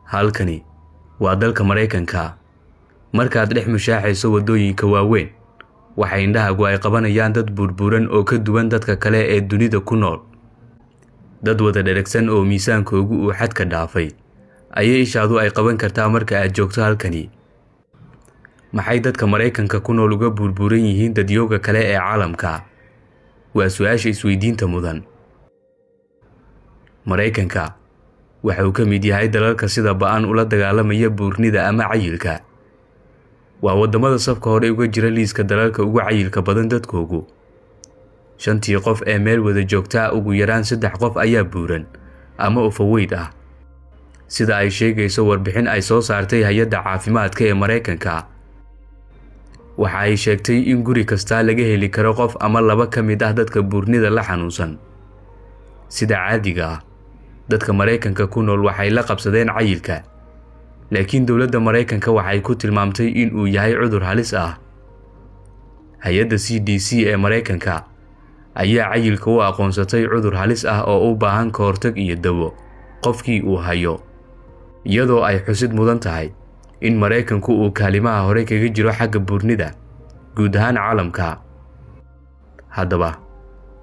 halkani waa dalka Mareykanka. Markaad dhex mushaaxayso wadooyinka waaweyn, waxa indhahaagu ay qabanayaan dad burburan oo ka duwan dadka kale ee dunida ku nool. Dad wada dheragsan oo miisaankoodu uu xadka dhaafay ayay ishaadu ay qaban kartaa marka aad joogto halkani. Maxay dadka Mareykanka ku nool uga burburan yihiin dadyooga kale ee caalamka? Waa su'aasha isweydiinta mudan. Mareykanka waxa uu ka mid yahay dalalka sida ba'an ula dagaalamaya buurnida ama cayilka. Waa wadamada safka hore uga jira liiska dalalka ugu cayilka badan dadkoogu. 5 qof ee meel wada joogta ugu yaraan 3 qof ayaa buuran ama overweight ah, sida ay sheegayso warbixin ay soo saartay hay'adda caafimaadka ee Mareykanka. Waxa ay sheegtay in guri kasta laga heli karo qof ama 2 ka mid ah dadka buurnida la xanuunsan. Sida caadiga ah, dadka Mareykanka ku nool waxay la qabsadeen cayilka, laakiin dawladda Mareykanka waxay ku tilmaamtay in uu yahay cudur halis ah. Hay'adda CDC ee Mareykanka ayaa cayilka u aqoonsatay cudur halis ah oo u baahan ka hortag iyo dawo qofkii uu hayo, iyadoo ay xusid mudan tahay in Mareykanku uu kaalimaha hore kaga jiro xagga buurnida guud ahaan caalamka. Haddaba,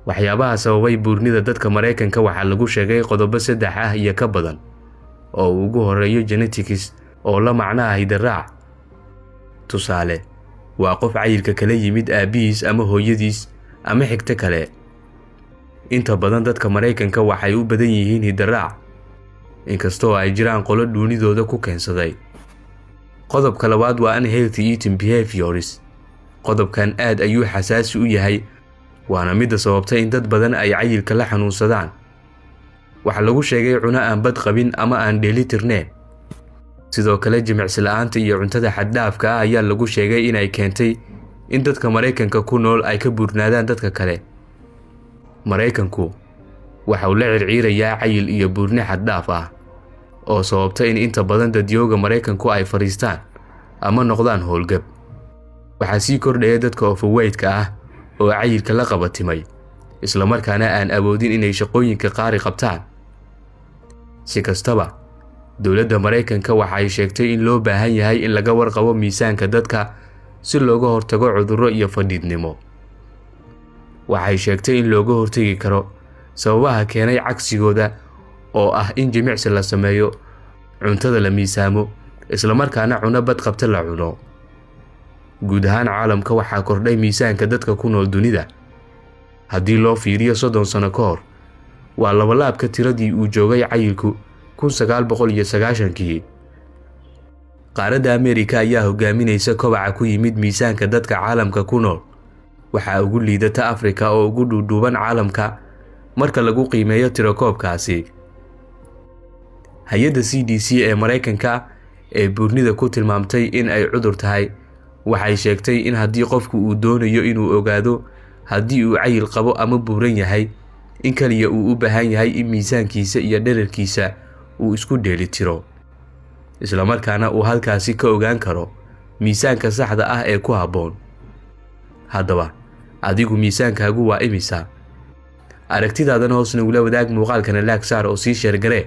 waxyaabaha sababay buurnida dadka Mareykanka waxaa lagu sheegay qodobo 3 ah iyo ka badan oo ugu horeeyo genetics oo la macnaha hidde-raac. Tusaale, waa qof cayilka kala yimid aabihiis ama hooyadiis ama xigta kale. Inta badan dadka Mareykanka waxay u badan yihiin hidde-raac, inkastoo ay jiraan qolo dhuunidooda ku keensaday. Qodobka labaad waa unhealthy eating behaviors. Qodobkan aad ayuu xasaasi u yahay, waana midda sababtay in dad badan ay cayilka la xanuunsadaan. Waxa lagu sheegay cuno aan bad qabin ama aan dheelitirneyn. Sidoo kale jimicsi la'aanta iyo cuntada xad-dhaafka ah ayaa lagu sheegay inay keentay in dadka Mareykanka ku nool ay ka buurnaadaan dadka kale. Mareykanku waxa uu la circiirayaa cayil iyo buurni xad-dhaaf ah oo sababtay in inta badan dadyooga Mareykanku ay fariistaan ama noqdaan howlgab. Waxaa sii kordhaya dadka overweight-ka ah oo cayilka la qabatimay, isla markaana aan awoodin inay shaqooyinka qaari qabtaan. Si kastaba, dawladda Mareykanka waxay sheegtay in loo baahan yahay in laga warqabo miisaanka dadka si looga hortago cudurro iyo fadhiidnimo. Waxay sheegtay in looga hortagi karo sababaha keenay cagsigooda oo ah in jimicsi la sameeyo, cuntada la miisaamo, isla markaana cuno bad qabta la cuno. Guud ahaan caalamka waxaa kordhay miisaanka dadka ku nool dunida. Haddii loo fiiriyo 30 sano ka hor, waa labalaabka tiradii uu joogay cayilku 1990kii. Qaaradda Ameerika ayaa hogaaminaysa kobaca ku yimid miisaanka dadka caalamka ku nool. Waxaa ugu liidata Afrika oo ugu dhuudhuuban caalamka marka lagu qiimeeyo tirakoobkaasi. Hay'adda CDC ee Mareykanka ee buurnida ku tilmaamtay in ay cudur tahay, waxay sheegtay in haddii qofku uu doonayo inuu ogaado haddii uu cayil qabo ama buuran yahay, in kaliya uu u baahan yahay in miisaankiisa iyo dhererkiisa uu isku dheelitiro, isla markaana uu halkaasi ka ogaan karo miisaanka saxda ah ee ku habboon. Haddaba, adigu miisaankaagu waa imisa? Aragtidaadana hoos nagula wadaag muuqaalkana laag saar oo sii sheer garee.